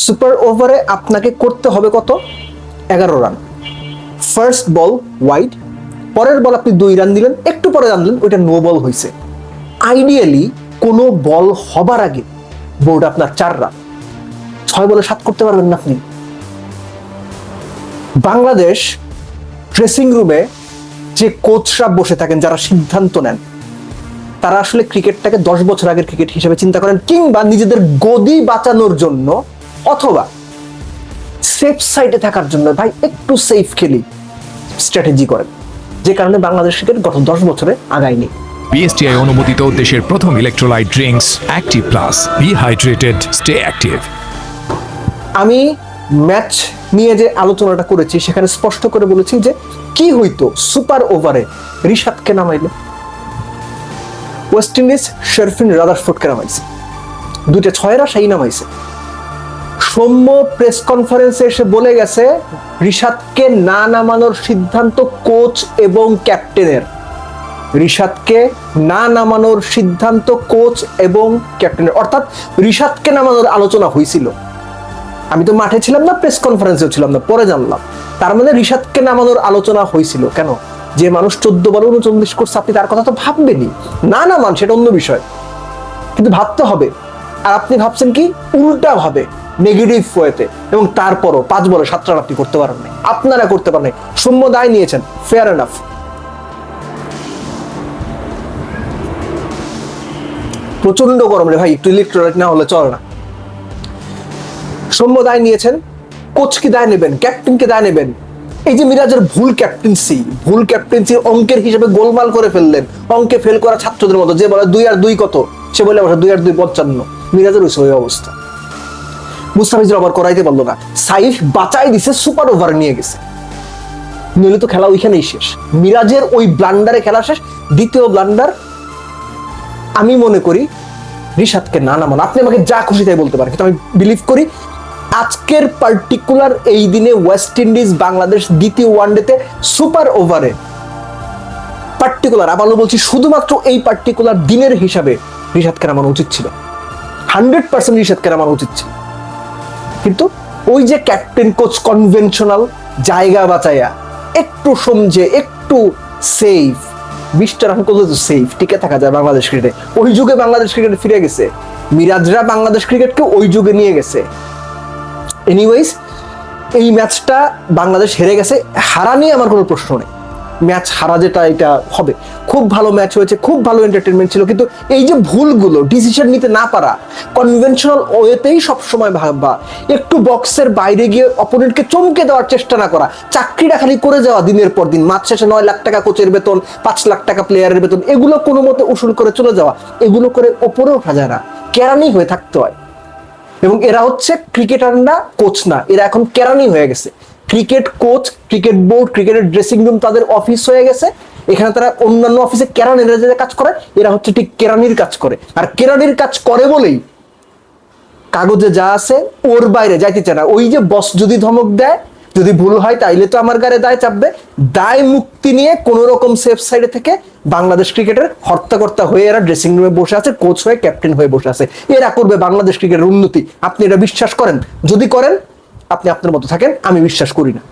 Super ওভারে আপনাকে করতে হবে কত? 11 রান। ফার্স্ট বল ওয়াইড, পরের বল আপনি 2 রান দিলেন, একটু পরে রান দিলেন, ওইটা নো বল হয়েছে। আইডিয়ালি কোনো বল হবার আগে বোর্ড আপনার 4 রান, 6 বলে 7 করতে পারবেন না আপনি। বাংলাদেশ ড্রেসিং রুমে যে কোচরা বসে থাকেন, যারা সিদ্ধান্ত নেন, তারা আসলে ক্রিকেটটাকে 10 বছর আগের ক্রিকেট হিসেবে চিন্তা করেন, কিংবা নিজেদের গদি বাঁচানোর জন্য অথবা সেফ সাইডে থাকার জন্য ভাই একটু সেফ খেলি স্ট্র্যাটেজি করেন, যে কারণে বাংলাদেশ ক্রিকেট গত 10 বছরে আগায়নি। বিএসটিআই অনুমোদিত দেশের প্রথম electrolyte drinks active plus, be hydrated, stay active. আমি ম্যাচ নিয়ে যে আলোচনাটা করেছি সেখানে স্পষ্ট করে বলেছি যে কি হইতো সুপার ওভারে রিশাদকে নামাইলে। ওয়েস্ট ইন্ডিজ শেরফিন রাদারফোর্ডকে নামাইছে, 2টা 6 রাশাই নামাইছে। সৌম্য প্রেস কনফারেন্সে এসে বলে গেছে রিশাদকে না নামানোর সিদ্ধান্ত কোচ এবং ক্যাপ্টেনের। রিশাদকে না নামানোর সিদ্ধান্ত কোচ এবং ক্যাপ্টেনের, অর্থাৎ রিশাদকে নামানোর আলোচনা হয়েছিল। আমি তো মাঠে ছিলাম না, প্রেস কনফারেন্সেও ছিলাম না, পরে জানলাম। তার মানে রিশাদকে নামানোর আলোচনা হয়েছিল। কেন? যে মানুষ 14 বলে 39 করছে, আপনি তার কথা তো ভাববেনই। না নামান সেটা অন্য বিষয়, কিন্তু ভাবতে হবে। আর আপনি ভাবছেন কি উল্টা ভাবে, নেগেটিভ ওয়েতে, এবং তারপরও 5 বলে 7 রান আপনি করতে পারেন নাই, আপনারা করতে পারেন নাই। সৌম্য দায় নিয়েছেন, ফেয়ার এনাফ। প্রচন্ড গরম রে ভাই, একটু ইলেকট্রোলাইট না হলে চলে না। সৌম্য দায় নিয়েছেন, কোচ কি দায় নেবেন, ক্যাপ্টেন কে দায় নেবেন। এই যে মিরাজের ভুল ক্যাপ্টেন্সি অঙ্কের হিসেবে গোলমাল করে ফেললেন, অঙ্কে ফেল করা ছাত্রদের মতো, যে বলে 2 আর 2 কত, সে বলে 2 আর 2 55। মিরাজের ওই অবস্থা। মুস্তাফিজুর আবার করাইতে পারলো না, সাইফ বাঁচাই দিছে, সুপার ওভার নিয়ে গেছে, নইলে তো খেলা ওইখানেই শেষ। মিরাজের ওই ব্লান্ডারে খেলা শেষ। দ্বিতীয় ব্লান্ডার, আমি মনে করি রিশাদকে না নামান। আপনি আমাকে যা খুশি তাই বলতে পারেন, কিন্তু আমি বিলিভ করি আজকের পার্টিকুলার এই দিনে ওয়েস্ট ইন্ডিজ বাংলাদেশ দ্বিতীয় ওয়ানডেতে সুপার ওভারে পার্টিকুলার, আবারও বলছি শুধুমাত্র এই পার্টিকুলার দিনের হিসাবে রিশাদকে নামানো উচিত ছিল, 100% রিশাদকে নামানো উচিত ছিল। কিন্তু ওই যে ক্যাপ্টেন কোচ কনভেনশনাল জায়গা বাঁচাইয়া, একটু সমঝে, একটু সেফ, 20টা রান করলে তো সেফ, টিকে থাকা যায় বাংলাদেশ ক্রিকেটে। ওই যুগে বাংলাদেশ ক্রিকেটে ফিরে গেছে, মিরাজরা বাংলাদেশ ক্রিকেটকে ওই যুগে নিয়ে গেছে। এনিওয়েজ, এই ম্যাচটা বাংলাদেশ হেরে গেছে, হারা নিয়ে আমার কোনো প্রশ্ন নেই। ম্যাচ হারা যেটা, এটা হবে। খুব ভালো ম্যাচ হয়েছে, খুব ভালো এন্টারটেনমেন্ট ছিল, কিন্তু এই যে ভুলগুলো, ডিসিশন নিতে না পারা, কনভেনশনাল ওয়েতেই সবসময় ভাববা, একটু বক্সের বাইরে গিয়ে অপোনেন্টকে চমকে দেওয়ার চেষ্টা না করা, চাকরিটা খালি করে যাওয়া দিনের পর দিন, মাস শেষে 9 লাখ টাকা কোচের বেতন, 5 লাখ টাকা প্লেয়ারের বেতন, এগুলো কোনো মতে উসুল করে চলে যাওয়া, এগুলো করে ওপরে ওঠা যায় না, কেরানি হয়ে থাকতে হয়। এবং এরা হচ্ছে ক্রিকেটার না, কোচ না, এরা এখন কেরানি হয়ে গেছে। ক্রিকেট কোচ, ক্রিকেট বোর্ড, ক্রিকেটের ড্রেসিং রুম তাদের অফিস হয়ে গেছে। এখানে তারা অন্যান্য অফিসে কেরানিরা যে কাজ করে, এরা হচ্ছে ঠিক কেরানির কাজ করে। আর কেরানির কাজ করে বলেই কাগজে যা আছে ওর বাইরে যাইতে চায় না। ওই যে বস যদি ধমক দেয়, যদি ভুল হয় তাইলে তো আমার গায়ে দায় চাপবে। দায় মুক্তি নিয়ে কোন রকম সেফ সাইডে থেকে বাংলাদেশ ক্রিকেটের হর্তাকর্তা হয়ে এরা ড্রেসিং রুমে বসে আছে, কোচ হয়ে, ক্যাপ্টেন হয়ে বসে আছে। এরা করবে বাংলাদেশ ক্রিকেটের উন্নতি। আপনি এটা বিশ্বাস করেন? যদি করেন, আপনি আপনার মতো থাকেন, আমি বিশ্বাস করি না।